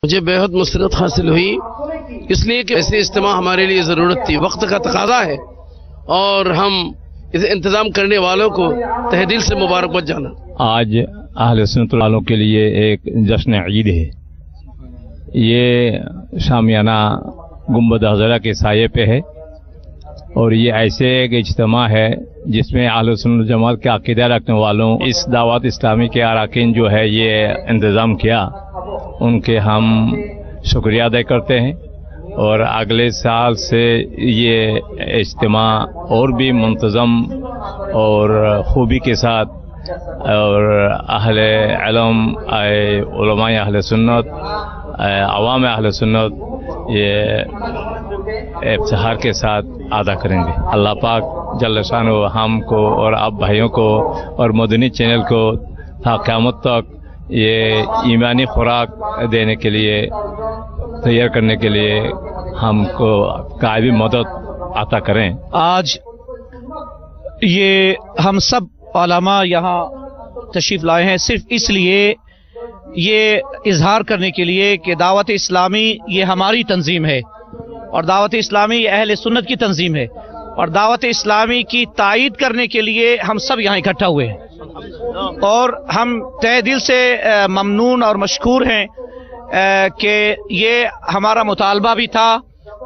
مجھے بہت مسرت حاصل ہوئی، اس لیے کہ ایسے اجتماع ہمارے لیے ضرورت تھی، وقت کا تقاضا ہے، اور ہم اسے انتظام کرنے والوں کو تہ دل سے مبارکباد جانا۔ آج اہل سنت والوں کے لیے ایک جشن عید ہے۔ یہ شامیانہ گنبد خضرا کے سائے پہ ہے، اور یہ ایسے ایک اجتماع ہے جس میں اہل سنت جماعت کے عقیدہ رکھنے والوں اس دعوت اسلامی کے اراکین جو ہے یہ انتظام کیا، ان کے ہم شکریہ ادا کرتے ہیں، اور اگلے سال سے یہ اجتماع اور بھی منتظم اور خوبی کے ساتھ، اور اہل علم، علماء اہل سنت، عوام اہل سنت یہ افتخار کے ساتھ ادا کریں گے۔ اللہ پاک جل شانہ ہم کو اور آپ بھائیوں کو اور مدنی چینل کو تا قیامت تک یہ ایمانی خوراک دینے کے لیے، تیار کرنے کے لیے ہم کو قائم مدد عطا کریں۔ آج یہ ہم سب علماء یہاں تشریف لائے ہیں صرف اس لیے، یہ اظہار کرنے کے لیے کہ دعوت اسلامی یہ ہماری تنظیم ہے، اور دعوت اسلامی یہ اہل سنت کی تنظیم ہے، اور دعوت اسلامی کی تائید کرنے کے لیے ہم سب یہاں اکٹھا ہوئے ہیں، اور ہم تہ دل سے ممنون اور مشکور ہیں کہ یہ ہمارا مطالبہ بھی تھا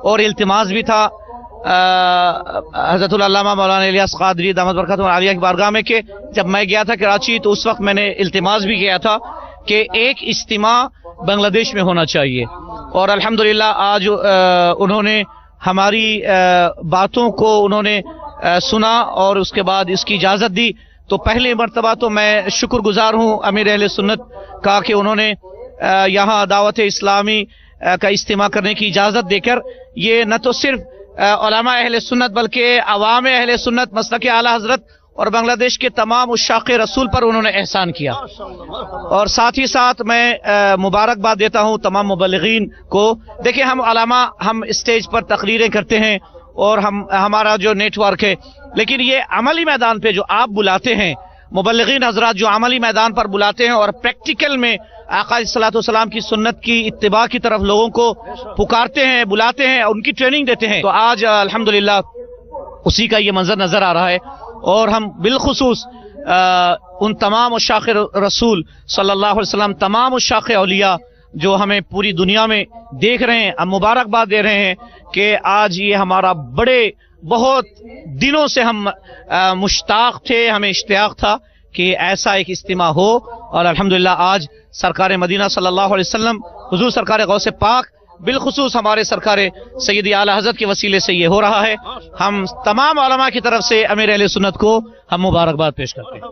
اور التماس بھی تھا حضرت العلامہ مولانا الیاس قادری دامت برکاتہ عالیہ کی بارگاہ میں، کہ جب میں گیا تھا کراچی تو اس وقت میں نے التماس بھی کیا تھا کہ ایک اجتماع بنگلہ دیش میں ہونا چاہیے، اور الحمدللہ آج انہوں نے ہماری باتوں کو انہوں نے سنا اور اس کے بعد اس کی اجازت دی۔ تو پہلی مرتبہ تو میں شکر گزار ہوں امیر اہل سنت کا کہ انہوں نے یہاں دعوت اسلامی کا اجتماع کرنے کی اجازت دے کر یہ نہ تو صرف علماء اہل سنت بلکہ عوام اہل سنت مسلک اعلی حضرت اور بنگلہ دیش کے تمام عشاق رسول پر انہوں نے احسان کیا، اور ساتھ ہی ساتھ میں مبارکباد دیتا ہوں تمام مبلغین کو۔ دیکھیں ہم علماء ہم اسٹیج پر تقریریں کرتے ہیں اور ہمارا جو نیٹ ورک ہے، لیکن یہ عملی میدان پہ جو آپ بلاتے ہیں، مبلغین حضرات جو عملی میدان پر بلاتے ہیں اور پریکٹیکل میں آقا صلی اللہ علیہ وسلم کی سنت کی اتباع کی طرف لوگوں کو پکارتے ہیں، بلاتے ہیں، ان کی ٹریننگ دیتے ہیں، تو آج الحمدللہ اسی کا یہ منظر نظر آ رہا ہے۔ اور ہم بالخصوص ان تمام عشاق رسول صلی اللہ علیہ وسلم، تمام عشاق اولیاء جو ہمیں پوری دنیا میں دیکھ رہے ہیں، ہم مبارکباد دے رہے ہیں کہ آج یہ ہمارا بہت دنوں سے ہم مشتاق تھے، ہمیں اشتیاق تھا کہ ایسا ایک اجتماع ہو، اور الحمدللہ آج سرکار مدینہ صلی اللہ علیہ وسلم، حضور سرکار غوث پاک، بالخصوص ہمارے سرکار سیدی اعلی حضرت کے وسیلے سے یہ ہو رہا ہے۔ ہم تمام علماء کی طرف سے امیر اہل سنت کو ہم مبارکباد پیش کرتے ہیں،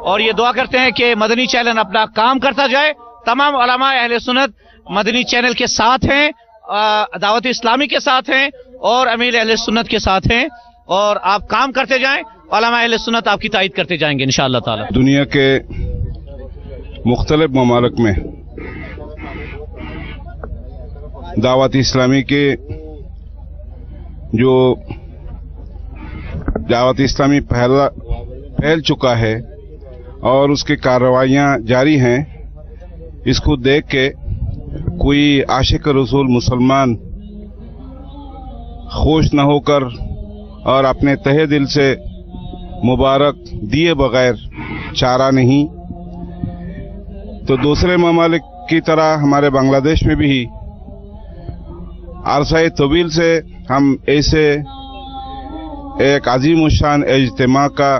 اور یہ دعا کرتے ہیں کہ مدنی چینل اپنا کام کرتا جائے، تمام علماء اہل سنت مدنی چینل کے ساتھ ہیں، دعوت اسلامی کے ساتھ ہیں، اور امیر اہل سنت کے ساتھ ہیں، اور آپ کام کرتے جائیں، علماء اہل سنت آپ کی تائید کرتے جائیں گے انشاءاللہ تعالی۔ دنیا کے مختلف ممالک میں دعوت اسلامی کے جو دعوت اسلامی پھیل چکا ہے اور اس کی کارروائیاں جاری ہیں، اس کو دیکھ کے کوئی عاشق رسول مسلمان خوش نہ ہو کر اور اپنے تہہ دل سے مبارک دیے بغیر چارہ نہیں۔ تو دوسرے ممالک کی طرح ہمارے بنگلہ دیش میں بھی عرصہ طویل سے ہم ایسے ایک عظیم الشان اجتماع کا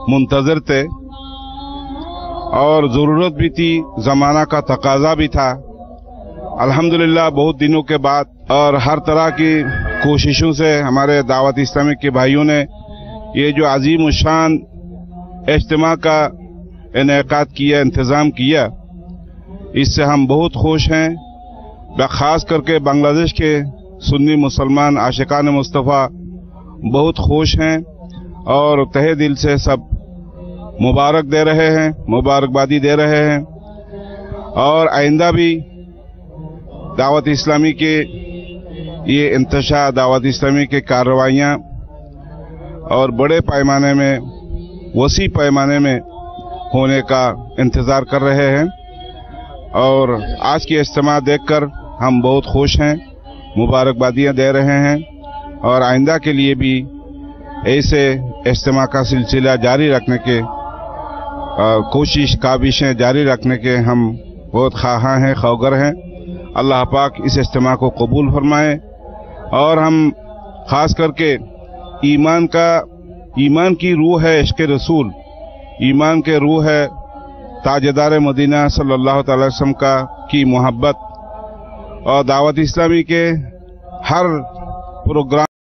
منتظر تھے، اور ضرورت بھی تھی، زمانہ کا تقاضا بھی تھا۔ الحمدللہ بہت دنوں کے بعد اور ہر طرح کی کوششوں سے ہمارے دعوت اسلامی کے بھائیوں نے یہ جو عظیم الشان اجتماع کا انعقاد کیا، انتظام کیا، اس سے ہم بہت خوش ہیں۔ خاص کر کے بنگلہ دیش کے سنی مسلمان عاشقان مصطفیٰ بہت خوش ہیں، اور تہہ دل سے سب مبارک دے رہے ہیں، مبارکبادی دے رہے ہیں، اور آئندہ بھی دعوت اسلامی کے یہ انتشار، دعوت اسلامی کے کارروائیاں اور بڑے پیمانے میں، وسیع پیمانے میں ہونے کا انتظار کر رہے ہیں۔ اور آج کی اجتماع دیکھ کر ہم بہت خوش ہیں، مبارکبادیاں دے رہے ہیں، اور آئندہ کے لیے بھی ایسے اجتماع کا سلسلہ جاری رکھنے کے کاوشیں جاری رکھنے کے ہم بہت خواہاں ہیں، خواگر ہیں۔ اللہ پاک اس اجتماع کو قبول فرمائے، اور ہم خاص کر کے ایمان کی روح ہے عشق رسول، ایمان کے روح ہے تاجدار مدینہ صلی اللہ تعالی وسلم کی محبت، اور دعوت اسلامی کے ہر پروگرام